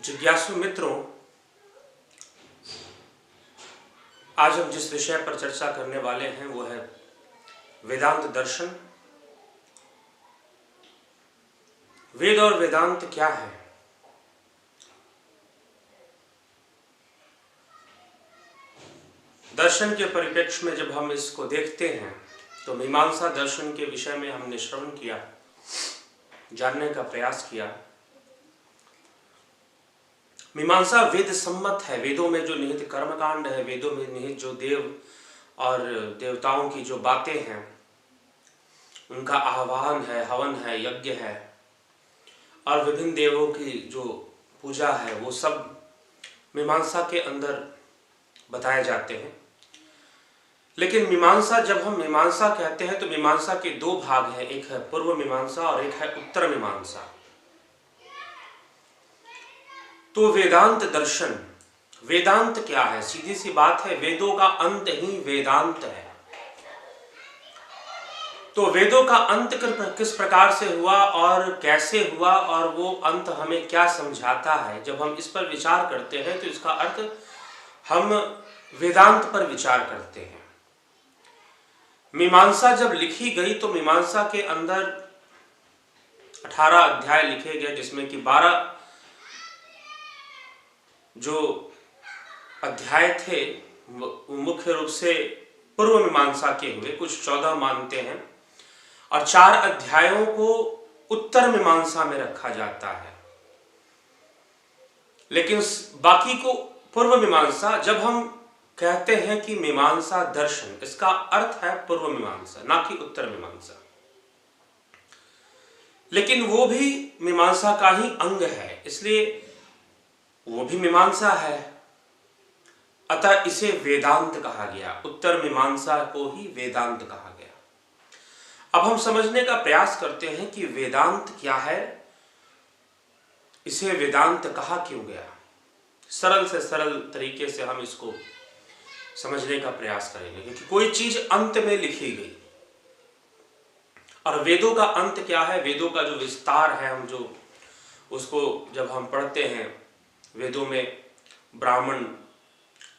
जिज्ञासु मित्रों, आज हम जिस विषय पर चर्चा करने वाले हैं वो है वेदांत दर्शन। वेद और वेदांत क्या है? दर्शन के परिप्रेक्ष्य में जब हम इसको देखते हैं तो मीमांसा दर्शन के विषय में हमने श्रवण किया, जानने का प्रयास किया। मीमांसा वेद सम्मत है। वेदों में जो निहित कर्मकांड है, वेदों में निहित जो देव और देवताओं की जो बातें हैं, उनका आह्वान है, हवन है, यज्ञ है और विभिन्न देवों की जो पूजा है, वो सब मीमांसा के अंदर बताए जाते हैं। लेकिन मीमांसा, जब हम मीमांसा कहते हैं तो मीमांसा के दो भाग हैं, एक है पूर्व मीमांसा और एक है उत्तर मीमांसा। तो वेदांत दर्शन, वेदांत क्या है? सीधी सी बात है, वेदों का अंत ही वेदांत है। तो वेदों का अंत किस प्रकार से हुआ और कैसे हुआ और वो अंत हमें क्या समझाता है, जब हम इस पर विचार करते हैं तो इसका अर्थ हम वेदांत पर विचार करते हैं। मीमांसा जब लिखी गई तो मीमांसा के अंदर 18 अध्याय लिखे गए, जिसमें कि 12 जो अध्याय थे मुख्य रूप से पूर्व मीमांसा के हुए, कुछ 14 मानते हैं, और 4 अध्यायों को उत्तर मीमांसा में रखा जाता है। लेकिन बाकी को पूर्व मीमांसा। जब हम कहते हैं कि मीमांसा दर्शन, इसका अर्थ है पूर्व मीमांसा, ना कि उत्तर मीमांसा। लेकिन वो भी मीमांसा का ही अंग है, इसलिए वो भी मीमांसा है, अतः इसे वेदांत कहा गया। उत्तर मीमांसा को ही वेदांत कहा गया। अब हम समझने का प्रयास करते हैं कि वेदांत क्या है, इसे वेदांत कहा क्यों गया। सरल से सरल तरीके से हम इसको समझने का प्रयास करेंगे, क्योंकि कोई चीज अंत में लिखी गई, और वेदों का अंत क्या है, वेदों का जो विस्तार है, हम जो उसको जब हम पढ़ते हैं, वेदों में ब्राह्मण,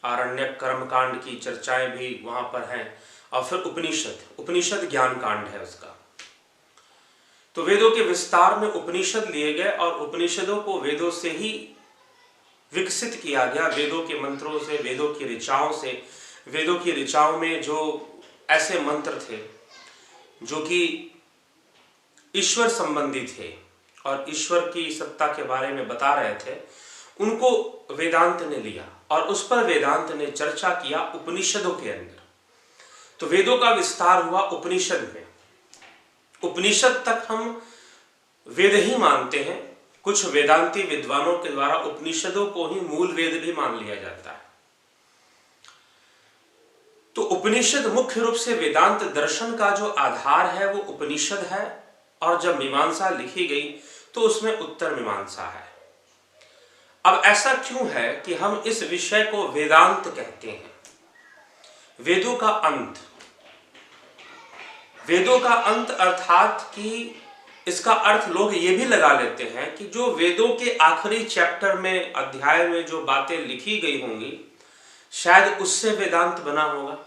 आरण्यक, कर्मकांड की चर्चाएं भी वहां पर हैं, और फिर उपनिषद ज्ञान कांड है उसका। तो वेदों के विस्तार में उपनिषद लिए गए और उपनिषदों को वेदों से ही विकसित किया गया, वेदों के मंत्रों से, वेदों की ऋचाओं से। वेदों की ऋचाओं में जो ऐसे मंत्र थे जो कि ईश्वर संबंधी थे और ईश्वर की सत्ता के बारे में बता रहे थे, उनको वेदांत ने लिया और उस पर वेदांत ने चर्चा किया उपनिषदों के अंदर। तो वेदों का विस्तार हुआ उपनिषद में। उपनिषद तक हम वेद ही मानते हैं। कुछ वेदांती विद्वानों के द्वारा उपनिषदों को ही मूल वेद भी मान लिया जाता है। तो उपनिषद मुख्य रूप से वेदांत दर्शन का जो आधार है वो उपनिषद है, और जब मीमांसा लिखी गई तो उसमें उत्तर मीमांसा है। अब ऐसा क्यों है कि हम इस विषय को वेदांत कहते हैं? वेदों का अंत, वेदों का अंत अर्थात कि इसका अर्थ लोग ये भी लगा लेते हैं कि जो वेदों के आखिरी चैप्टर में, अध्याय में जो बातें लिखी गई होंगी, शायद उससे वेदांत बना होगा।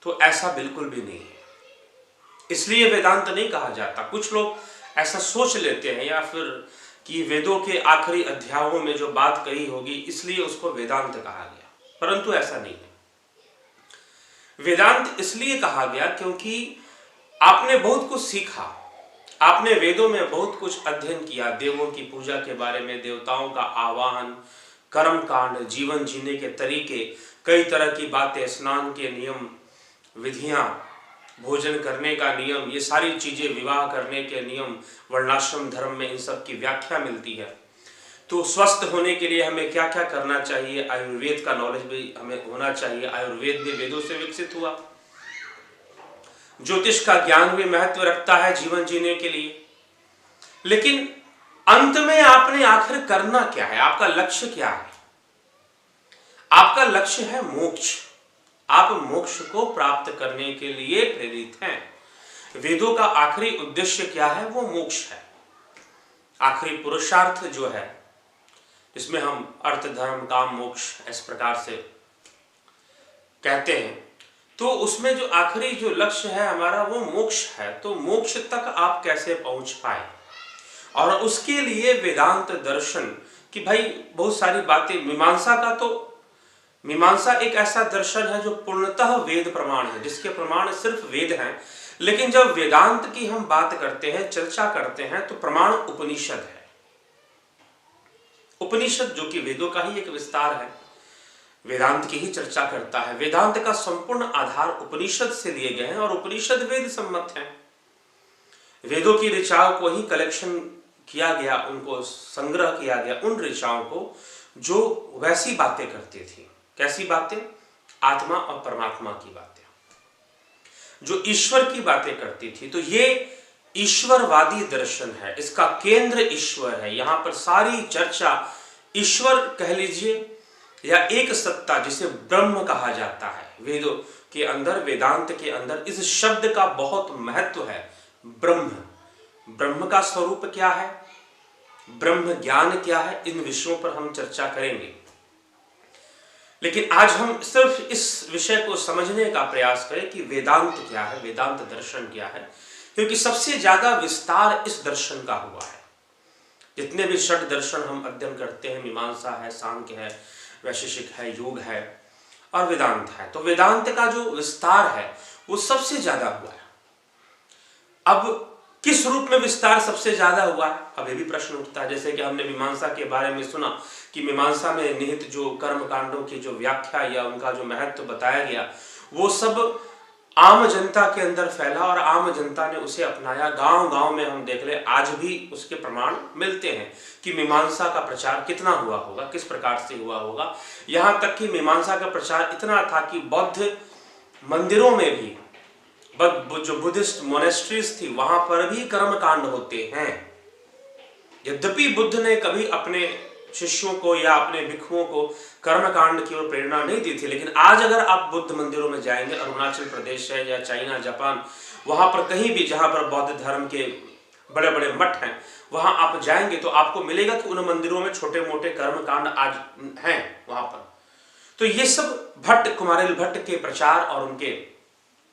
तो ऐसा बिल्कुल भी नहीं है, इसलिए वेदांत नहीं कहा जाता। कुछ लोग ऐसा सोच लेते हैं, या फिर कि वेदों के आखिरी अध्यायों में जो बात कही होगी इसलिए उसको वेदांत कहा गया, परंतु ऐसा नहीं है। वेदांत इसलिए कहा गया क्योंकि आपने बहुत कुछ सीखा, आपने वेदों में बहुत कुछ अध्ययन किया, देवों की पूजा के बारे में, देवताओं का आह्वान, कर्मकांड, जीवन जीने के तरीके, कई तरह की बातें, स्नान के नियम, विधियां, भोजन करने का नियम, ये सारी चीजें, विवाह करने के नियम, वर्णाश्रम धर्म में इन सब की व्याख्या मिलती है। तो स्वस्थ होने के लिए हमें क्या क्या करना चाहिए, आयुर्वेद का नॉलेज भी हमें होना चाहिए। आयुर्वेद भी वेदों से विकसित हुआ। ज्योतिष का ज्ञान भी महत्व रखता है जीवन जीने के लिए। लेकिन अंत में आपने आखिर करना क्या है, आपका लक्ष्य क्या है? आपका लक्ष्य है मोक्ष। आप मोक्ष को प्राप्त करने के लिए प्रेरित हैं। वेदों का आखिरी उद्देश्य क्या है? वो मोक्ष है। आखिरी पुरुषार्थ जो है, जिसमें हम अर्थ, धर्म, काम, मोक्ष इस प्रकार से कहते हैं, तो उसमें जो आखिरी जो लक्ष्य है हमारा वो मोक्ष है। तो मोक्ष तक आप कैसे पहुंच पाए, और उसके लिए वेदांत दर्शन की भाई बहुत सारी बातें। मीमांसा का तो, मीमांसा एक ऐसा दर्शन है जो पूर्णतः वेद प्रमाण है, जिसके प्रमाण सिर्फ वेद हैं। लेकिन जब वेदांत की हम बात करते हैं, चर्चा करते हैं, तो प्रमाण उपनिषद है। उपनिषद जो कि वेदों का ही एक विस्तार है, वेदांत की ही चर्चा करता है। वेदांत का संपूर्ण आधार उपनिषद से लिए गए हैं, और उपनिषद वेद सम्मत हैं। वेदों की ऋचाओं को ही कलेक्शन किया गया, उनको संग्रह किया गया, उन ऋचाओं को जो वैसी बातें करती थी। कैसी बातें? आत्मा और परमात्मा की बातें, जो ईश्वर की बातें करती थी। तो ये ईश्वरवादी दर्शन है, इसका केंद्र ईश्वर है। यहां पर सारी चर्चा ईश्वर कह लीजिए, या एक सत्ता जिसे ब्रह्म कहा जाता है। वेदों के अंदर, वेदांत के अंदर इस शब्द का बहुत महत्व है। ब्रह्म, ब्रह्म का स्वरूप क्या है, ब्रह्म ज्ञान क्या है, इन विषयों पर हम चर्चा करेंगे। लेकिन आज हम सिर्फ इस विषय को समझने का प्रयास करें कि वेदांत क्या है, वेदांत दर्शन क्या है, क्योंकि सबसे ज्यादा विस्तार इस दर्शन का हुआ है। जितने भी षट दर्शन हम अध्ययन करते हैं, मीमांसा है, सांख्य है, वैशेषिक है, योग है और वेदांत है, तो वेदांत का जो विस्तार है वो सबसे ज्यादा हुआ है। अब किस रूप में विस्तार सबसे ज्यादा हुआ है, अब ये भी प्रश्न उठता है। जैसे कि हमने मीमांसा के बारे में सुना कि मीमांसा में निहित जो कर्म कांडों की जो व्याख्या या उनका जो महत्व बताया गया, वो सब आम जनता के अंदर फैला और आम जनता ने उसे अपनाया। गांव गांव में हम देख ले, आज भी उसके प्रमाण मिलते हैं कि मीमांसा का प्रचार कितना हुआ होगा, किस प्रकार से हुआ होगा। यहां तक कि मीमांसा का प्रचार इतना था कि बौद्ध मंदिरों में भी, जो बुद्धिस्ट मोनेस्ट्रीज थी, वहां पर भी कर्म कांड होते हैं। यद्यपि बुद्ध ने कभी अपने शिष्यों को या अपने भिक्षुओं को कर्म कांड की ओर प्रेरणा नहीं दी थी, लेकिन आज अगर आप बुद्ध मंदिरों में जाएंगे, अरुणाचल प्रदेश है या चाइना, जापान, वहां पर कहीं भी जहां पर बौद्ध धर्म के बड़े बड़े मठ हैं, वहां आप जाएंगे तो आपको मिलेगा कि उन मंदिरों में छोटे मोटे कर्म कांड आज हैं वहां पर। तो ये सब भट्ट, कुमारिल भट्ट के प्रचार और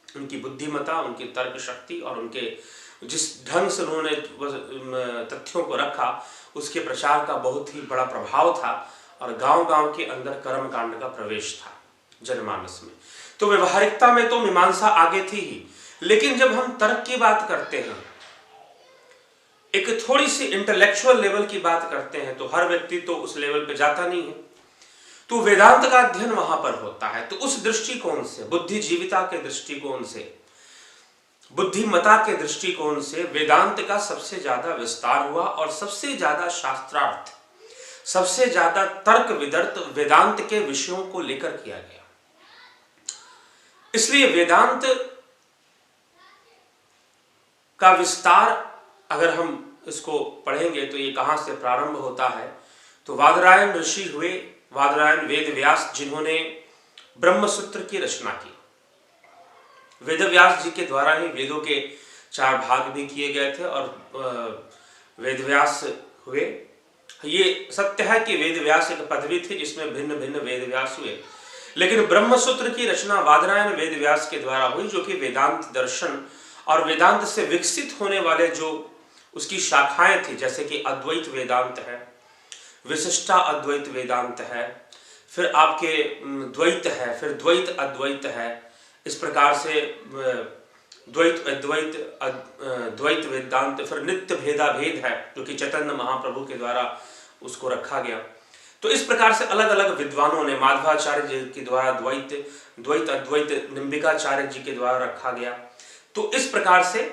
उनकी बुद्धिमता, उनकी तर्क शक्ति और उनके जिस ढंग से उन्होंने तथ्यों को रखा, उसके प्रचार का बहुत ही बड़ा प्रभाव था, और गांव गांव के अंदर कर्म कांड का प्रवेश था जनमानस में। तो व्यवहारिकता में तो मीमांसा आगे थी ही, लेकिन जब हम तर्क की बात करते हैं, एक थोड़ी सी इंटेलेक्चुअल लेवल की बात करते हैं, तो हर व्यक्ति तो उस लेवल पे जाता नहीं है, तो वेदांत का अध्ययन वहां पर होता है। तो उस दृष्टिकोण से, बुद्धिजीविता के दृष्टिकोण से, बुद्धिमता के दृष्टिकोण से वेदांत का सबसे ज्यादा विस्तार हुआ, और सबसे ज्यादा शास्त्रार्थ, सबसे ज्यादा तर्क विदर्थ वेदांत के विषयों को लेकर किया गया। इसलिए वेदांत का विस्तार अगर हम इसको पढ़ेंगे तो ये कहां से प्रारंभ होता है, तो वादरायण ऋषि हुए, वादरायण वेद व्यास, जिन्होंने ब्रह्मसूत्र की रचना की। वेद व्यास जी के द्वारा ही वेदों के 4 भाग भी किए गए थे, और वेद व्यास हुए। ये सत्य है कि वेद व्यास एक पदवी थी जिसमें भिन्न भिन्न वेद व्यास हुए, लेकिन ब्रह्मसूत्र की रचना वादरायण वेद व्यास के द्वारा हुई, जो कि वेदांत दर्शन और वेदांत से विकसित होने वाले जो उसकी शाखाएं थी, जैसे कि अद्वैत वेदांत है, विशिष्टा अद्वैत वेदांत है, फिर आपके द्वैत है, फिर द्वैत अद्वैत है, इस प्रकार से द्वैत अद्वैत द्वैत वेदांत, फिर नित्य भेदा भेद है जो कि चैतन्य महाप्रभु के द्वारा उसको रखा गया। तो इस प्रकार से अलग अलग विद्वानों ने, माधवाचार्य जी के द्वारा द्वैत अद्वैत निम्बिकाचार्य जी के द्वारा रखा गया। तो इस प्रकार से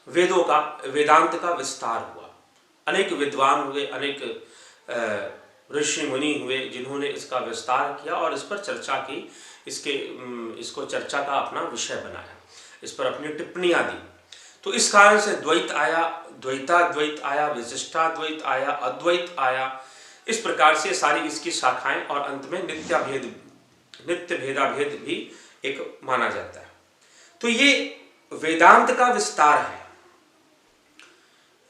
वेदों का, वेदांत का विस्तार हुआ। अनेक विद्वान हुए, अनेक ऋषि मुनि हुए जिन्होंने इसका विस्तार किया और इस पर चर्चा की, इसको चर्चा का अपना विषय बनाया, इस पर अपनी टिप्पणियां दी। तो इस कारण से द्वैत आया, द्वैताद्वैत आया, विशिष्टाद्वैत आया, अद्वैत आया, इस प्रकार से सारी इसकी शाखाएं, और अंत में नित्य भेदाभेद भी एक माना जाता है। तो ये वेदांत का विस्तार है।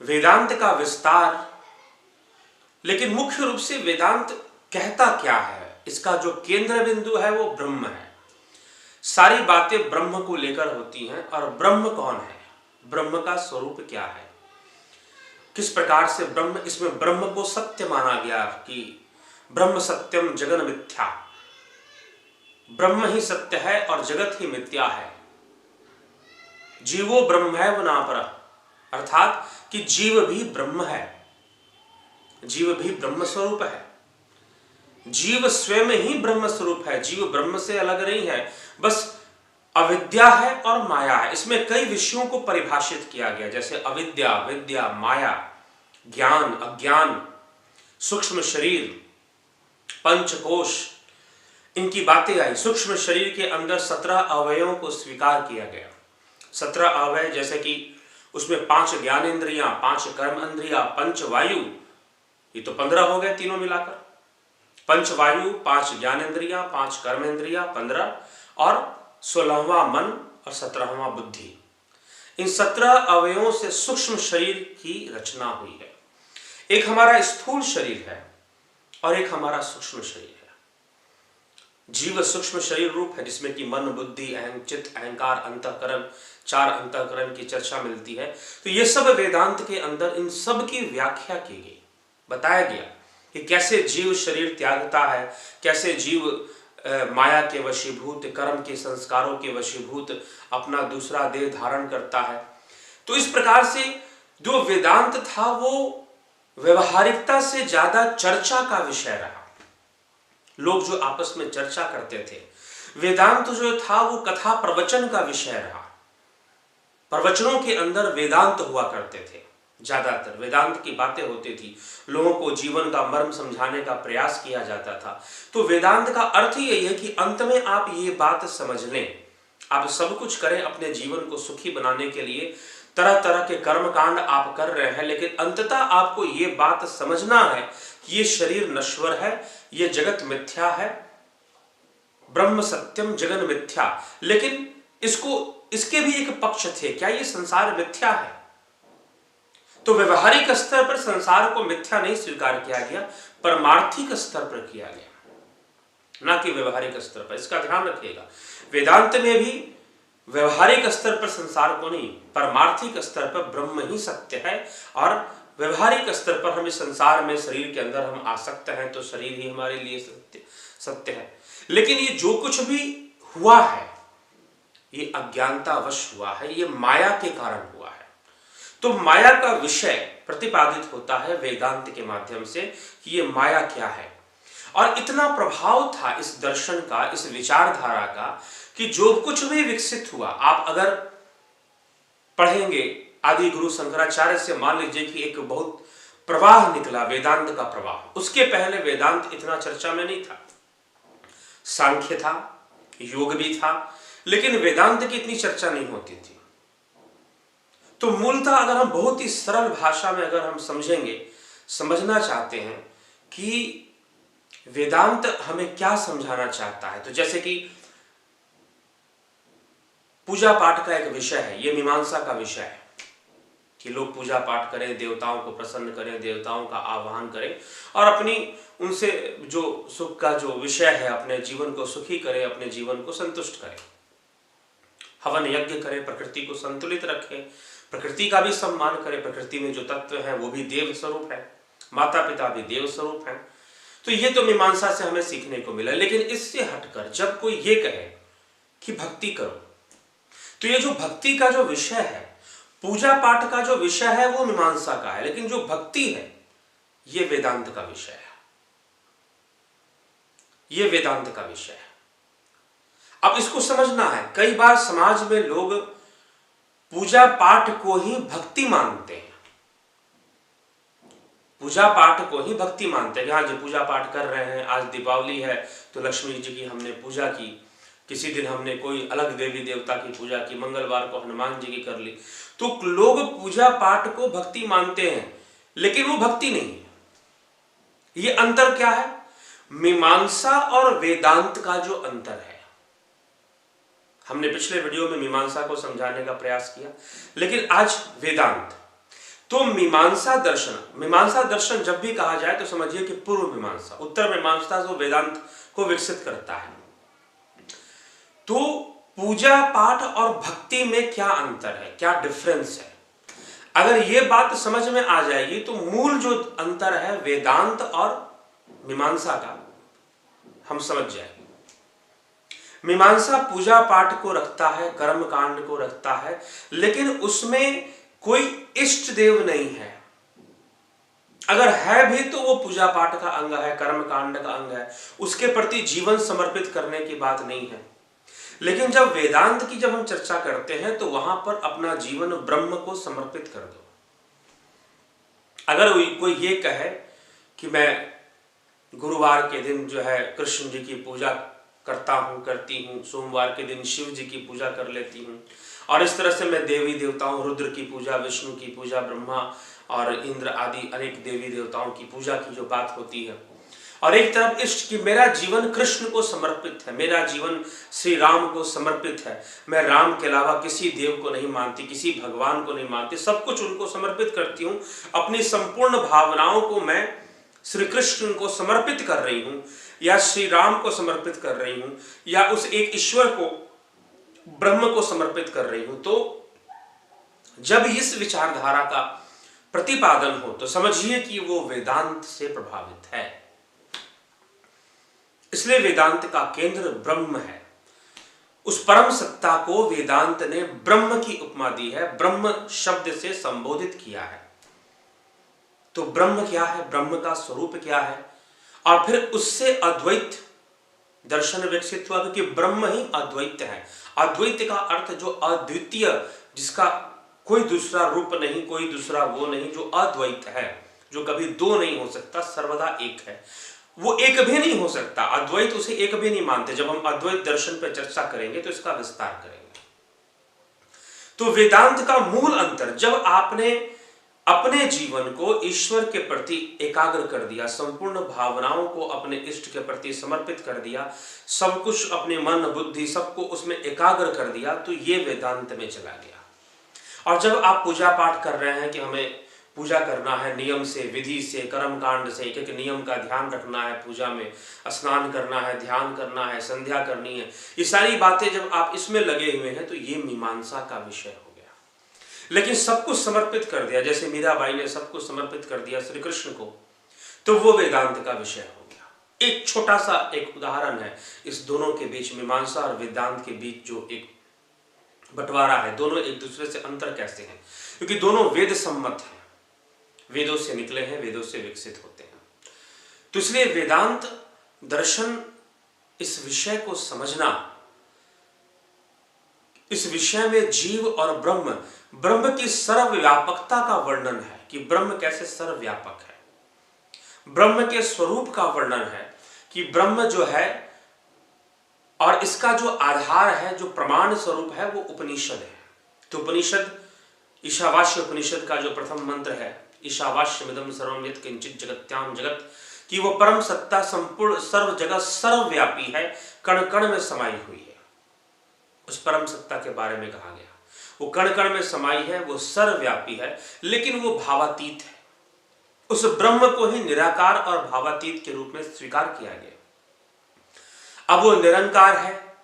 वेदांत का विस्तार, लेकिन मुख्य रूप से वेदांत कहता क्या है, इसका जो केंद्र बिंदु है वो ब्रह्म है। सारी बातें ब्रह्म को लेकर होती हैं। और ब्रह्म कौन है, ब्रह्म का स्वरूप क्या है, किस प्रकार से ब्रह्म, इसमें ब्रह्म को सत्य माना गया कि ब्रह्म सत्यम जगन मिथ्या, ब्रह्म ही सत्य है और जगत ही मिथ्या है। जीवो ब्रह्म है वो ना पर, अर्थात कि जीव भी ब्रह्म है, जीव भी ब्रह्म स्वरूप है। जीव स्वयं ही ब्रह्म स्वरूप है, जीव ब्रह्म से अलग नहीं है, बस अविद्या है और माया है। इसमें कई विषयों को परिभाषित किया गया, जैसे अविद्या, विद्या, माया, ज्ञान, अज्ञान, सूक्ष्म शरीर, पंचकोश, इनकी बातें आई। सूक्ष्म शरीर के अंदर 17 अवयवों को स्वीकार किया गया। 17 अवयव, जैसे कि उसमें 5 ज्ञानेंद्रियां, 5 कर्म इंद्रियां, 5 वायु, ये तो 15 हो गए तीनों मिलाकर। 5 वायु, 5 ज्ञानेंद्रियां, 5 कर्म इंद्रियां 15, और 16वां मन और 17वां बुद्धि। इन 17 अवयवों से सूक्ष्म शरीर की रचना हुई है। एक हमारा स्थूल शरीर है और एक हमारा सूक्ष्म शरीर है। जीव सूक्ष्म शरीर रूप है, जिसमें कि मन, बुद्धि, चित्त, अहंकार, अंतःकरण, 4 अंतःकरण की चर्चा मिलती है। तो ये सब वेदांत के अंदर इन सब की व्याख्या की गई, बताया गया कि कैसे जीव शरीर त्यागता है, कैसे जीव माया के वशीभूत, कर्म के संस्कारों के वशीभूत अपना दूसरा देह धारण करता है। तो इस प्रकार से जो वेदांत था वो व्यवहारिकता से ज्यादा चर्चा का विषय रहा। लोग जो आपस में चर्चा करते थे, वेदांत जो था वो कथा प्रवचन का विषय रहा। प्रवचनों के अंदर वेदांत हुआ करते थे, ज्यादातर वेदांत की बातें होती थी, लोगों को जीवन का मर्म समझाने का प्रयास किया जाता था। तो वेदांत का अर्थ ही यही है कि अंत में आप ये बात समझ लें, आप सब कुछ करें अपने जीवन को सुखी बनाने के लिए, तरह तरह के कर्मकांड आप कर रहे हैं, लेकिन अंततः आपको ये बात समझना है कि ये शरीर नश्वर है, ये जगत मिथ्या है, ब्रह्म सत्यम जगन मिथ्या। लेकिन इसके भी एक पक्ष थे, क्या ये संसार मिथ्या है? तो व्यवहारिक स्तर पर संसार को मिथ्या नहीं स्वीकार किया गया, परमार्थिक स्तर पर किया गया, ना कि व्यवहारिक स्तर पर। इसका ध्यान रखिएगा, वेदांत में भी व्यवहारिक स्तर पर संसार को नहीं, परमार्थिक स्तर पर ब्रह्म ही सत्य है, और व्यवहारिक स्तर पर हम इस संसार में शरीर के अंदर हम आसक्त हैं तो शरीर ही हमारे लिए सत्य है। लेकिन ये जो कुछ भी हुआ है ये अज्ञानतावश हुआ है, ये माया के कारण हुआ है। तो माया का विषय प्रतिपादित होता है वेदांत के माध्यम से कि ये माया क्या है। और इतना प्रभाव था इस दर्शन का, इस विचारधारा का, कि जो कुछ भी विकसित हुआ, आप अगर पढ़ेंगे आदि गुरु शंकराचार्य से, मान लीजिए कि एक बहुत प्रवाह निकला वेदांत का प्रवाह। उसके पहले वेदांत इतना चर्चा में नहीं था, सांख्य था, योग भी था, लेकिन वेदांत की इतनी चर्चा नहीं होती थी। तो मूलतः अगर हम बहुत ही सरल भाषा में अगर हम समझेंगे, समझना चाहते हैं कि वेदांत हमें क्या समझाना चाहता है, तो जैसे कि पूजा पाठ का एक विषय है, ये मीमांसा का विषय है कि लोग पूजा पाठ करें, देवताओं को प्रसन्न करें, देवताओं का आह्वान करें और अपनी उनसे जो सुख का जो विषय है अपने जीवन को सुखी करें, अपने जीवन को संतुष्ट करें, हवन यज्ञ करें, प्रकृति को संतुलित रखें, प्रकृति का भी सम्मान करें। प्रकृति में जो तत्व हैं वो भी देव स्वरूप है, माता पिता भी देव स्वरूप हैं। तो ये तो मीमांसा से हमें सीखने को मिला। लेकिन इससे हटकर जब कोई ये कहे कि भक्ति करो, तो ये जो भक्ति का जो विषय है, पूजा पाठ का जो विषय है वो मीमांसा का है, लेकिन जो भक्ति है ये वेदांत का विषय है, ये वेदांत का विषय है। अब इसको समझना है, कई बार समाज में लोग पूजा पाठ को ही भक्ति मानते हैं, पूजा पाठ को ही भक्ति मानते हैं कि हाँ जी पूजा पाठ कर रहे हैं, आज दीपावली है तो लक्ष्मी जी की हमने पूजा की, किसी दिन हमने कोई अलग देवी देवता की पूजा की, मंगलवार को हनुमान जी की कर ली। तो लोग पूजा पाठ को भक्ति मानते हैं, लेकिन वो भक्ति नहीं है। ये अंतर क्या है? मीमांसा और वेदांत का जो अंतर है। हमने पिछले वीडियो में मीमांसा को समझाने का प्रयास किया, लेकिन आज वेदांत। तो मीमांसा दर्शन जब भी कहा जाए तो समझिए कि पूर्व मीमांसा, उत्तर मीमांसा जो वेदांत को विकसित करता है। तो पूजा पाठ और भक्ति में क्या अंतर है, क्या डिफरेंस है, अगर ये बात समझ में आ जाएगी तो मूल जो अंतर है वेदांत और मीमांसा का हम समझ जाएंगे। मीमांसा पूजा पाठ को रखता है, कर्म कांड को रखता है, लेकिन उसमें कोई इष्ट देव नहीं है। अगर है भी तो वो पूजा पाठ का अंग है, कर्म कांड का अंग है, उसके प्रति जीवन समर्पित करने की बात नहीं है। लेकिन जब वेदांत की जब हम चर्चा करते हैं तो वहां पर अपना जीवन ब्रह्म को समर्पित कर दो। अगर कोई ये कहे कि मैं गुरुवार के दिन जो है कृष्ण जी की पूजा करता हूँ, करती हूँ, सोमवार के दिन शिव जी की पूजा कर लेती हूँ, और इस तरह से मैं देवी देवताओं, रुद्र की पूजा, विष्णु की पूजा, ब्रह्मा और इंद्र आदि अनेक देवी देवताओं की पूजा की जो बात होती है, और एक तरफ इष्ट कि मेरा जीवन कृष्ण को समर्पित है, मेरा जीवन श्री राम को समर्पित है, मैं राम के अलावा किसी देव को नहीं मानती, किसी भगवान को नहीं मानती, सब कुछ उनको समर्पित करती हूँ, अपनी संपूर्ण भावनाओं को मैं श्री कृष्ण को समर्पित कर रही हूँ, या श्री राम को समर्पित कर रही हूँ, या उस एक ईश्वर को, ब्रह्म को समर्पित कर रही हूँ। तो जब इस विचारधारा का प्रतिपादन हो तो समझिए कि वो वेदांत से प्रभावित है। इसलिए वेदांत का केंद्र ब्रह्म है। उस परम सत्ता को वेदांत ने ब्रह्म की उपमा दी है, ब्रह्म शब्द से संबोधित किया है। तो ब्रह्म क्या है, ब्रह्म का स्वरूप क्या है, और फिर उससे अद्वैत दर्शन विकसित हुआ, क्योंकि ब्रह्म ही अद्वैत है। अद्वैत का अर्थ जो अद्वितीय, जिसका कोई दूसरा रूप नहीं, कोई दूसरा वो नहीं, जो अद्वैत है, जो कभी दो नहीं हो सकता, सर्वदा एक है। वो एक भी नहीं हो सकता, अद्वैत उसे एक भी नहीं मानते। जब हम अद्वैत दर्शन पर चर्चा करेंगे तो इसका विस्तार करेंगे। तो वेदांत का मूल अंतर, जब आपने अपने जीवन को ईश्वर के प्रति एकाग्र कर दिया, संपूर्ण भावनाओं को अपने इष्ट के प्रति समर्पित कर दिया, सब कुछ अपने मन बुद्धि सबको उसमें एकाग्र कर दिया, तो ये वेदांत में चला गया। और जब आप पूजा पाठ कर रहे हैं कि हमें पूजा करना है नियम से, विधि से, कर्म कांड से, एक एक नियम का ध्यान रखना है, पूजा में स्नान करना है, ध्यान करना है, संध्या करनी है, ये सारी बातें जब आप इसमें लगे हुए हैं तो ये मीमांसा का विषय हो गया। लेकिन सब कुछ समर्पित कर दिया, जैसे मीराबाई ने सब कुछ समर्पित कर दिया श्री कृष्ण को, तो वो वेदांत का विषय हो गया। एक छोटा सा एक उदाहरण है इस दोनों के बीच, मीमांसा और वेदांत के बीच जो एक बंटवारा है, दोनों एक दूसरे से अंतर कैसे हैं, क्योंकि दोनों वेद सम्मत हैं, वेदों से निकले हैं, वेदों से विकसित होते हैं। तो इसलिए वेदांत दर्शन, इस विषय को समझना, इस विषय में जीव और ब्रह्म, ब्रह्म की सर्वव्यापकता का वर्णन है कि ब्रह्म कैसे सर्वव्यापक है, ब्रह्म के स्वरूप का वर्णन है कि ब्रह्म जो है, और इसका जो आधार है, जो प्रमाण स्वरूप है, वो उपनिषद है। तो उपनिषद, ईशावास्य उपनिषद का जो प्रथम मंत्र है, ईशावास्यमिदं सर्वं यत् किंचित् जगत्यां जगत, कि वो परम सत्ता संपूर्ण सर्व जगत सर्वव्यापी है, कण कण में समाई हुई है। उस परम सत्ता के बारे में कहा गया, वो कण कण में समाई है, वो सर्वव्यापी है, लेकिन वो भावातीत है। उस ब्रह्म को ही निराकार और भावातीत के रूप में स्वीकार किया गया। अब वो निरंकार है,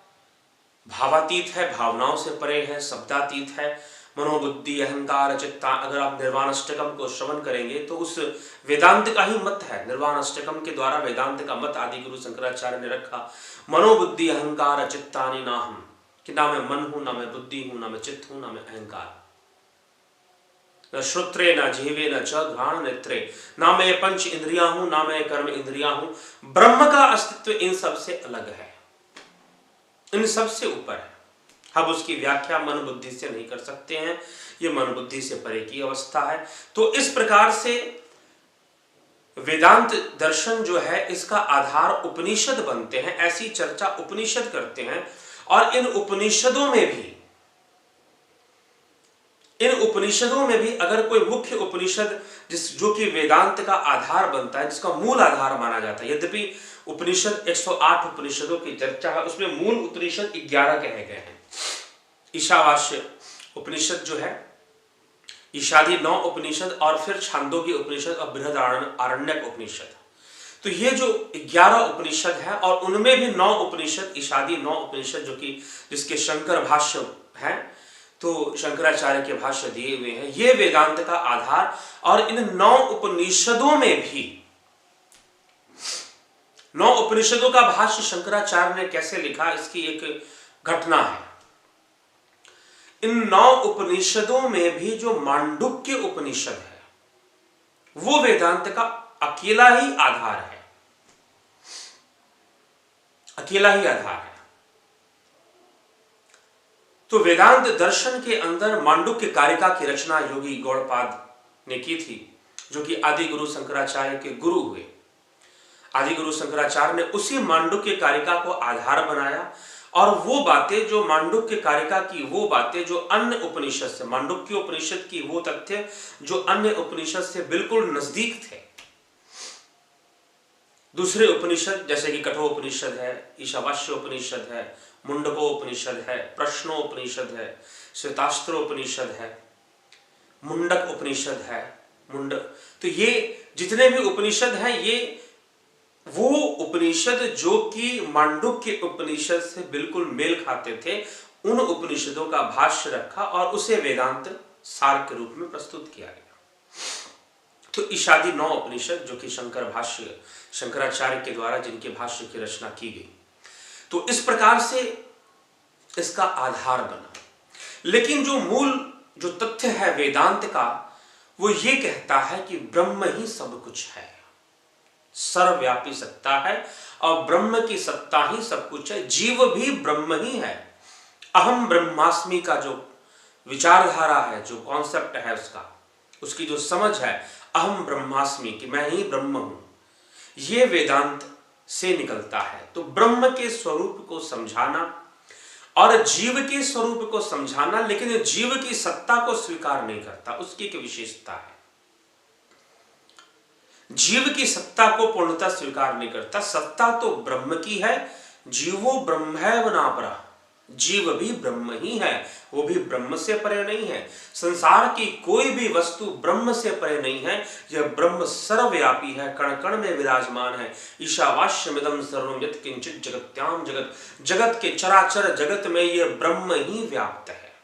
भावातीत है, भावनाओं से परे है, शब्दातीत है, मनोबुद्धि अहंकार चित्ता। अगर आप निर्वाण अष्टकम को श्रवण करेंगे तो उस वेदांत का ही मत है, निर्वाण अष्टकम के द्वारा वेदांत का मत आदि गुरु शंकराचार्य ने रखा। मनोबुद्धि अहंकार चित्तानि नाहम, कि ना मैं मन हूं, ना मैं बुद्धि हूं, ना मैं चित्त हूं, ना मैं अहंकार, न श्रोत्रे न जीवे न च घ्राण नेत्रे, ना मैं पंच इंद्रियां हूं, ना मैं कर्म इंद्रियां हूं। ब्रह्म का अस्तित्व इन सब से अलग है, इन सब से ऊपर है। हम उसकी व्याख्या मन बुद्धि से नहीं कर सकते हैं, ये मन बुद्धि से परे की अवस्था है। तो इस प्रकार से वेदांत दर्शन जो है, इसका आधार उपनिषद बनते हैं, ऐसी चर्चा उपनिषद करते हैं। और इन उपनिषदों में भी अगर कोई मुख्य उपनिषद जो कि वेदांत का आधार बनता है, जिसका मूल आधार माना जाता है, यद्यपि उपनिषद 108 उपनिषदों की चर्चा है, उसमें मूल उपनिषद 11 कहे गए हैं। ईशावास्य उपनिषद जो है, ईशादी 9 उपनिषद और फिर छांदोग्य उपनिषद और बृहदारण्यक उपनिषद। तो ये जो 11 उपनिषद है और उनमें भी 9 उपनिषद, ईशादी 9 उपनिषद जो कि जिसके शंकर भाष्य हैं, तो शंकराचार्य के भाष्य दिए हुए हैं, ये वेदांत का आधार। और इन 9 उपनिषदों में भी 9 उपनिषदों का भाष्य शंकराचार्य ने कैसे लिखा, इसकी एक घटना है। इन 9 उपनिषदों में भी जो मांडुक्य उपनिषद है वो वेदांत का अकेला ही आधार है, अकेला ही आधार है। तो वेदांत दर्शन के अंदर मांडुक्य कारिका की रचना योगी गौड़पाद ने की थी, जो कि आदि गुरु शंकराचार्य के गुरु हुए। आदि गुरु शंकराचार्य ने उसी मांडुक्य कारिका को आधार बनाया और वो बातें जो मांडुक्य कारिका की, वो बातें जो अन्य उपनिषद से, मांडुक्य उपनिषद की वो तथ्य जो अन्य उपनिषद से बिल्कुल नजदीक थे। दूसरे उपनिषद जैसे कि कठोपनिषद है, ईशावास्य उपनिषद है, मुंडकोपनिषद है, प्रश्नोपनिषद है, श्वेतास्त्रोपनिषद है, मुंडक उपनिषद है, तो ये जितने भी उपनिषद हैं, ये वो उपनिषद जो कि मांडुक्य उपनिषद से बिल्कुल मेल खाते थे, उन उपनिषदों का भाष्य रखा और उसे वेदांत सार के रूप में प्रस्तुत किया गया। तो ईशादी 9 उपनिषद जो कि शंकराचार्य के द्वारा जिनके भाष्य की रचना की गई, तो इस प्रकार से इसका आधार बना। लेकिन जो मूल जो तथ्य है वेदांत का, वो ये कहता है कि ब्रह्म ही सब कुछ है, सर्वव्यापी सत्ता है और ब्रह्म की सत्ता ही सब कुछ है। जीव भी ब्रह्म ही है। अहम ब्रह्मास्मि का जो विचारधारा है, जो कॉन्सेप्ट है उसकी जो समझ है, अहम ब्रह्मास्मि कि मैं ही ब्रह्म हूं, ये वेदांत से निकलता है। तो ब्रह्म के स्वरूप को समझाना और जीव के स्वरूप को समझाना, लेकिन जीव की सत्ता को स्वीकार नहीं करता, उसकी एक विशेषता है। जीव की सत्ता को पूर्णतः स्वीकार नहीं करता। सत्ता तो ब्रह्म की है, जीवो ब्रह्मैव नापरा, जीव भी ब्रह्म ही है, वो भी ब्रह्म से परे नहीं है। संसार की कोई भी वस्तु ब्रह्म से परे नहीं है। यह ब्रह्म सर्वव्यापी है, कण कण में विराजमान है। ईशावास्यमिदं सर्वं यत् किंचित् जगत्याम जगत, जगत के चराचर जगत में यह ब्रह्म ही व्याप्त है,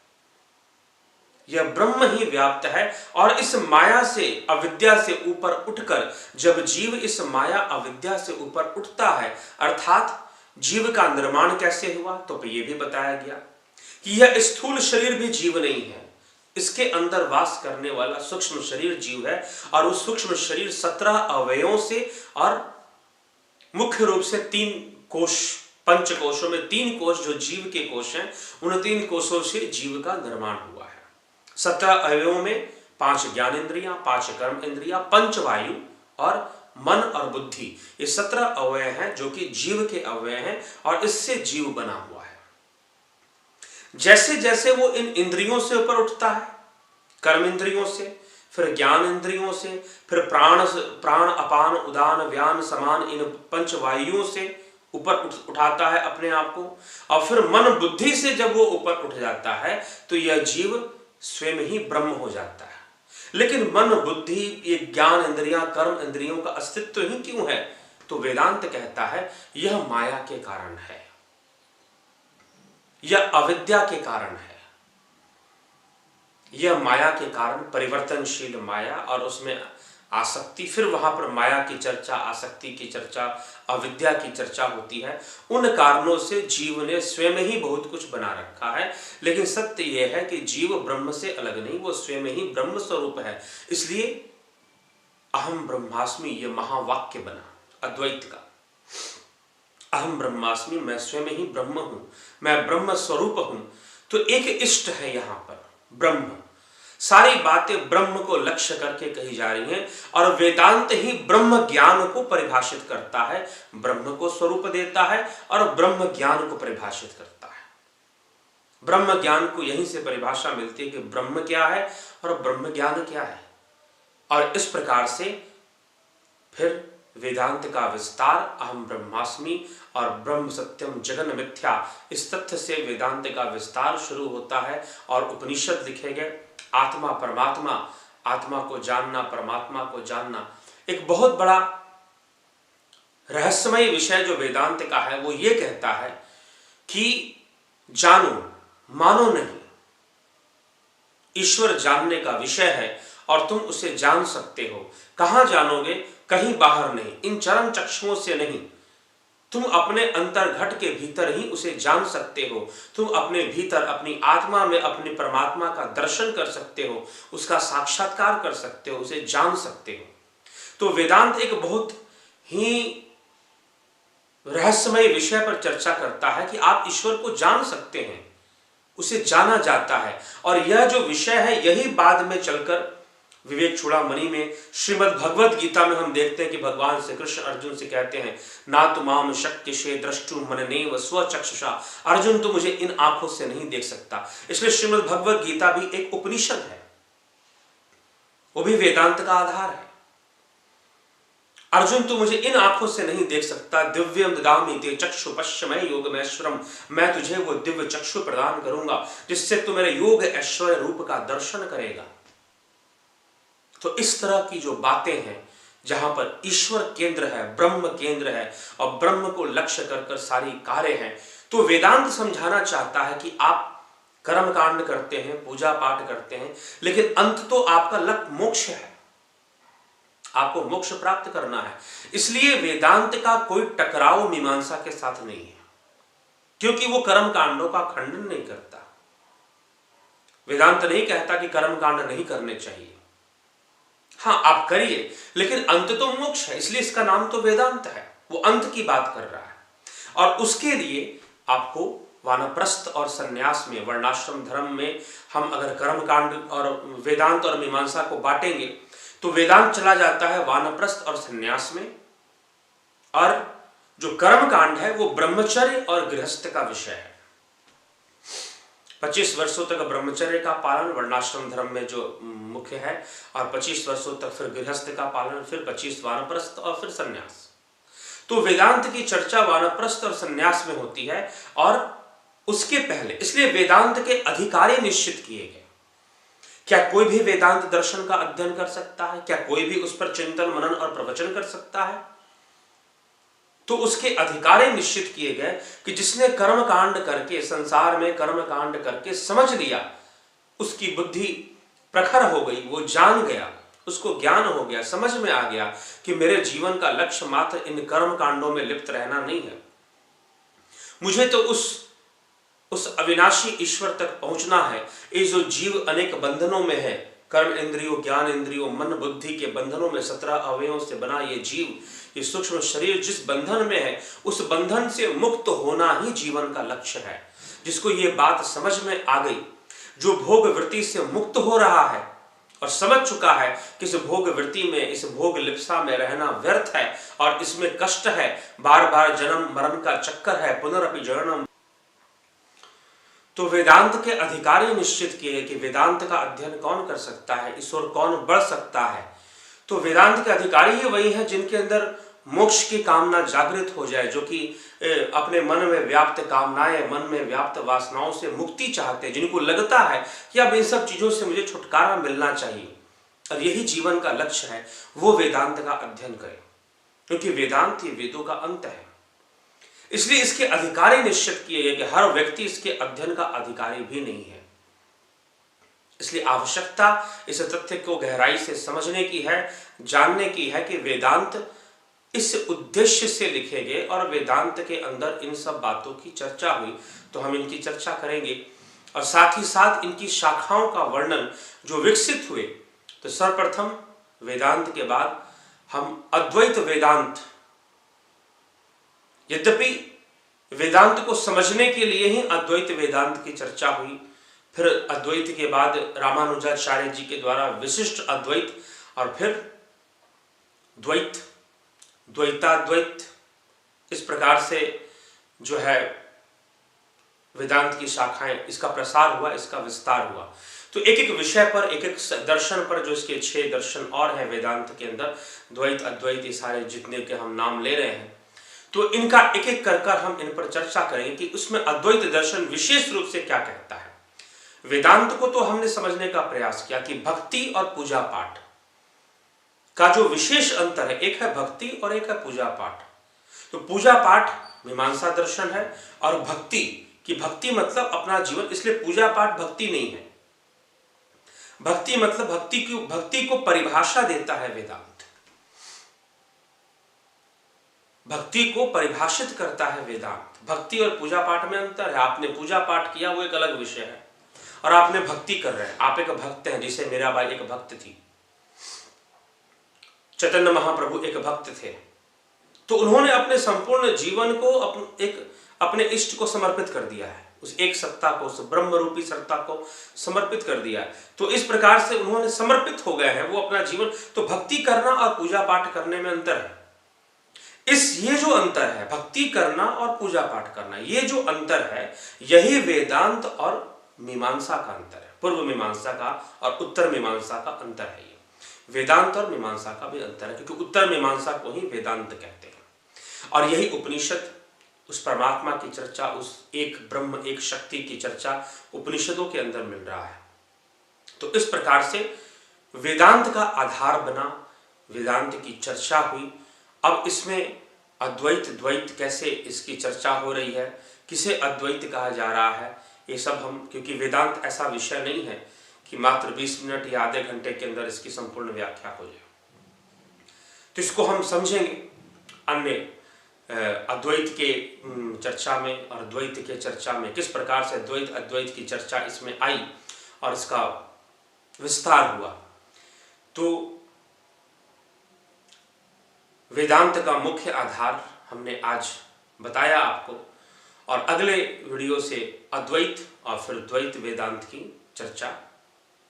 यह ब्रह्म ही व्याप्त है। और इस माया से, अविद्या से ऊपर उठकर जब जीव इस माया अविद्या से ऊपर उठता है, अर्थात जीव का निर्माण कैसे हुआ, तो यह भी बताया गया कि यह स्थूल शरीर भी जीव नहीं है, इसके अंदर वास करने वाला सूक्ष्म शरीर जीव है। और उस सूक्ष्म शरीर 17 अवयवों से और मुख्य रूप से 3 कोश, पंच कोशों में 3 कोश जो जीव के कोश हैं, उन 3 कोशों से जीव का निर्माण हुआ है। 17 अवयवों में 5 ज्ञानेंद्रियां, 5 कर्म इंद्रियां, 5 वायु और मन और बुद्धि, ये 17 अवयव हैं जो कि जीव के अवयव हैं और इससे जीव बना हुआ है। जैसे जैसे वो इन इंद्रियों से ऊपर उठता है, कर्म इंद्रियों से, फिर ज्ञान इंद्रियों से, फिर प्राण अपान उदान व्यान समान, इन 5 वायुओं से ऊपर उठाता है अपने आप को, और फिर मन बुद्धि से जब वो ऊपर उठ जाता है तो यह जीव स्वयं ही ब्रह्म हो जाता है। लेकिन मन बुद्धि, ये ज्ञान इंद्रियां, कर्म इंद्रियों का अस्तित्व ही क्यों है, तो वेदांत कहता है यह माया के कारण है, यह अविद्या के कारण है। यह माया के कारण, परिवर्तनशील माया और उसमें आसक्ति, फिर वहां पर माया की चर्चा, आसक्ति की चर्चा, अविद्या की चर्चा होती है। उन कारणों से जीव ने स्वयं ही बहुत कुछ बना रखा है। लेकिन सत्य यह है कि जीव ब्रह्म से अलग नहीं, वो स्वयं ही ब्रह्म स्वरूप है। इसलिए अहम ब्रह्मास्मि ये महावाक्य बना अद्वैत का। अहम ब्रह्मास्मि, मैं स्वयं ही ब्रह्म हूं, मैं ब्रह्म स्वरूप हूं। तो एक इष्ट है यहां पर ब्रह्म। सारी बातें ब्रह्म को लक्ष्य करके कही जा रही हैं और वेदांत ही ब्रह्म ज्ञान को परिभाषित करता है, ब्रह्म को स्वरूप देता है और ब्रह्म ज्ञान को परिभाषित करता है। ब्रह्म ज्ञान को यहीं से परिभाषा मिलती है कि ब्रह्म क्या है और ब्रह्म ज्ञान क्या है। और इस प्रकार से फिर वेदांत का विस्तार, अहम ब्रह्मास्मि और ब्रह्म सत्यम जगन मिथ्या, इस तथ्य से वेदांत का विस्तार शुरू होता है और उपनिषद लिखे गए। आत्मा परमात्मा, आत्मा को जानना, परमात्मा को जानना, एक बहुत बड़ा रहस्यमय विषय जो वेदांत का है वो ये कहता है कि जानो, मानो नहीं। ईश्वर जानने का विषय है और तुम उसे जान सकते हो। कहां जानोगे? कहीं बाहर नहीं, इन चरम चक्षुओं से नहीं। तुम अपने अंतर्घट के भीतर ही उसे जान सकते हो। तुम अपने भीतर, अपनी आत्मा में अपने परमात्मा का दर्शन कर सकते हो, उसका साक्षात्कार कर सकते हो, उसे जान सकते हो। तो वेदांत एक बहुत ही रहस्यमय विषय पर चर्चा करता है कि आप ईश्वर को जान सकते हैं, उसे जाना जाता है। और यह जो विषय है यही बाद में चलकर विवेक चूड़ामणि में श्रीमद् भगवद गीता में हम देखते हैं कि भगवान श्री कृष्ण अर्जुन से कहते हैं, ना तो माम शक्यसे द्रष्टुम मननेव स्वचक्षुषा। अर्जुन, तो मुझे इन आंखों से नहीं देख सकता। इसलिए श्रीमद् भगवद गीता भी एक उपनिषद है, वो भी वेदांत का आधार है। अर्जुन, तू मुझे इन आंखों से नहीं देख सकता। दिव्यम ददामि ते चक्षु पश्यमय योगमैश्वरम। मैं तुझे वो दिव्य चक्षु प्रदान करूंगा जिससे तू मेरे योग ऐश्वर्य रूप का दर्शन करेगा। तो इस तरह की जो बातें हैं, जहां पर ईश्वर केंद्र है, ब्रह्म केंद्र है और ब्रह्म को लक्ष्य कर कर सारी कार्य हैं, तो वेदांत समझाना चाहता है कि आप कर्मकांड करते हैं, पूजा पाठ करते हैं, लेकिन अंत तो आपका लक्ष्य मोक्ष है, आपको मोक्ष प्राप्त करना है। इसलिए वेदांत का कोई टकराव मीमांसा के साथ नहीं है, क्योंकि वो कर्म कांडों का खंडन नहीं करता। वेदांत नहीं कहता कि कर्म कांड नहीं करने चाहिए, हाँ आप करिए, लेकिन अंत तो मोक्ष है, इसलिए इसका नाम तो वेदांत है। वो अंत की बात कर रहा है और उसके लिए आपको वानप्रस्थ और सन्यास में, वर्णाश्रम धर्म में हम अगर कर्म कांड और वेदांत और मीमांसा को बांटेंगे तो वेदांत चला जाता है वानप्रस्थ और सन्यास में, और जो कर्म कांड है वो ब्रह्मचर्य और गृहस्थ का विषय है। 25 वर्षों तक ब्रह्मचर्य का पालन वर्णाश्रम धर्म में जो मुख्य है, और 25 वर्षों तक फिर गृहस्थ का पालन, फिर 25 वानप्रस्थ और फिर सन्यास। तो वेदांत की चर्चा वानप्रस्थ और सन्यास में होती है और उसके पहले, इसलिए वेदांत के अधिकारी निश्चित किए गए। क्या कोई भी वेदांत दर्शन का अध्ययन कर सकता है? क्या कोई भी उस पर चिंतन मनन और प्रवचन कर सकता है? तो उसके अधिकारी निश्चित किए गए कि जिसने कर्म कांड करके, संसार में कर्म कांड करके समझ लिया, उसकी बुद्धि प्रखर हो गई, वो जान गया, उसको ज्ञान हो गया, समझ में आ गया कि मेरे जीवन का लक्ष्य मात्र इन कर्म कांडों में लिप्त रहना नहीं है, मुझे तो उस अविनाशी ईश्वर तक पहुंचना है। ये जो जीव अनेक बंधनों में है, कर्म इंद्रियों, ज्ञान इंद्रियों, मन बुद्धि के बंधनों में, 17 अवयवों से बना ये जीव, ये सूक्ष्म शरीर जिस बंधन में है, उस बंधन से मुक्त होना ही जीवन का लक्ष्य है। जिसको ये बात समझ में आ गई, जो भोग वृत्ति से मुक्त हो रहा है और समझ चुका है कि इस भोग वृत्ति में, इस भोग लिप्सा में रहना व्यर्थ है और इसमें कष्ट है, बार बार जन्म मरण का चक्कर है, पुनरपि जननम, तो वेदांत के अधिकारी निश्चित किए कि वेदांत का अध्ययन कौन कर सकता है, ईश्वर कौन बढ़ सकता है। तो वेदांत के अधिकारी ही वही हैं जिनके अंदर मोक्ष की कामना जागृत हो जाए, जो कि अपने मन में व्याप्त कामनाएं, मन में व्याप्त वासनाओं से मुक्ति चाहते हैं, जिनको लगता है कि अब इन सब चीजों से मुझे छुटकारा मिलना चाहिए और यही जीवन का लक्ष्य है, वो वेदांत का अध्ययन करें, क्योंकि वेदांत ये वेदों का अंत है। इसलिए इसके अधिकारी निश्चित किए गए कि हर व्यक्ति इसके अध्ययन का अधिकारी भी नहीं है। इसलिए आवश्यकता इस तथ्य को गहराई से समझने की है, जानने की है कि वेदांत इस उद्देश्य से लिखे गए और वेदांत के अंदर इन सब बातों की चर्चा हुई, तो हम इनकी चर्चा करेंगे और साथ ही साथ इनकी शाखाओं का वर्णन जो विकसित हुए। तो सर्वप्रथम वेदांत के बाद हम अद्वैत वेदांत, यद्यपि वेदांत को समझने के लिए ही अद्वैत वेदांत की चर्चा हुई, फिर अद्वैत के बाद रामानुजाचार्य जी के द्वारा विशिष्ट अद्वैत और फिर द्वैत, द्वैताद्वैत, इस प्रकार से जो है वेदांत की शाखाएं, इसका प्रसार हुआ, इसका विस्तार हुआ। तो एक एक विषय पर, एक एक दर्शन पर, जो इसके 6 दर्शन और हैं वेदांत के अंदर, द्वैत अद्वैत, ये सारे जितने के हम नाम ले रहे हैं, तो इनका एक एक कर हम इन पर चर्चा करेंगे कि उसमें अद्वैत दर्शन विशेष रूप से क्या कहता है। वेदांत को तो हमने समझने का प्रयास किया कि भक्ति और पूजा पाठ का जो विशेष अंतर है, एक है भक्ति और एक है पूजा पाठ। तो पूजा पाठ मीमांसा दर्शन है, और भक्ति की भक्ति मतलब अपना जीवन, इसलिए पूजा पाठ भक्ति नहीं है। भक्ति मतलब भक्ति को परिभाषा देता है वेदांत, भक्ति को परिभाषित करता है वेदांत। भक्ति और पूजा पाठ में अंतर है। आपने पूजा पाठ किया वो एक अलग विषय है, और आपने भक्ति कर रहे हैं, आप एक भक्त हैं। जैसे मीराबाई एक भक्त थी, चैतन्य महाप्रभु एक भक्त थे, तो उन्होंने अपने संपूर्ण जीवन को अपने इष्ट को समर्पित कर दिया है, उस एक सत्ता को, उस ब्रह्म रूपी सत्ता को समर्पित कर दिया है। तो इस प्रकार से उन्होंने समर्पित हो गए हैं वो अपना जीवन। तो भक्ति करना और पूजा पाठ करने में अंतर है। ये जो अंतर है, भक्ति करना और पूजा पाठ करना, ये जो अंतर है, यही वेदांत और मीमांसा का अंतर है। पूर्व मीमांसा का और उत्तर मीमांसा का अंतर है। ये वेदांत और मीमांसा का भी अंतर है, क्योंकि उत्तर मीमांसा को ही वेदांत कहते हैं। और यही उपनिषद, उस परमात्मा की चर्चा, उस एक ब्रह्म, एक शक्ति की चर्चा उपनिषदों के अंदर मिल रहा है। तो इस प्रकार से वेदांत का आधार बना, वेदांत की चर्चा हुई। अब इसमें अद्वैत द्वैत कैसे इसकी चर्चा हो रही है, किसे अद्वैत कहा जा रहा है, ये सब हम, क्योंकि वेदांत ऐसा विषय नहीं है कि मात्र 20 मिनट या आधे घंटे के अंदर इसकी संपूर्ण व्याख्या हो जाए। तो इसको हम समझेंगे अन्य अद्वैत के चर्चा में और द्वैत के चर्चा में, किस प्रकार से द्वैत अद्वैत की चर्चा इसमें आई और इसका विस्तार हुआ। तो वेदांत का मुख्य आधार हमने आज बताया आपको, और अगले वीडियो से अद्वैत और फिर द्वैत वेदांत की चर्चा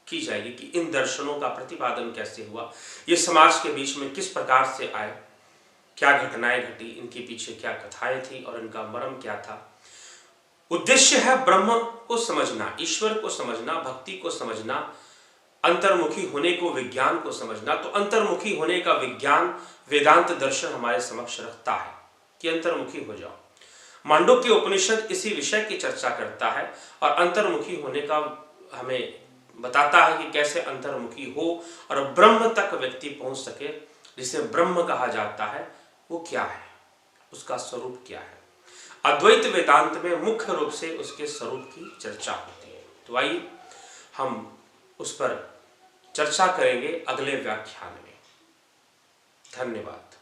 की जाएगी कि इन दर्शनों का प्रतिपादन कैसे हुआ, ये समाज के बीच में किस प्रकार से आए, क्या घटनाएं घटी, इनके पीछे क्या कथाएं थी और इनका मर्म क्या था। उद्देश्य है ब्रह्म को समझना, ईश्वर को समझना, भक्ति को समझना, अंतर्मुखी होने को, विज्ञान को समझना। तो अंतर्मुखी होने का विज्ञान वेदांत दर्शन हमारे समक्ष रखता है कि अंतर्मुखी हो जाओ। मांडुक्य उपनिषद इसी विषय की चर्चा करता है और अंतर्मुखी होने का हमें बताता है कि कैसे अंतर्मुखी हो और ब्रह्म तक व्यक्ति पहुंच सके। जिसे ब्रह्म कहा जाता है वो क्या है, उसका स्वरूप क्या है। अद्वैत वेदांत में मुख्य रूप से उसके स्वरूप की चर्चा होती है। तो आइए हम उस पर चर्चा करेंगे अगले व्याख्यान में। धन्यवाद।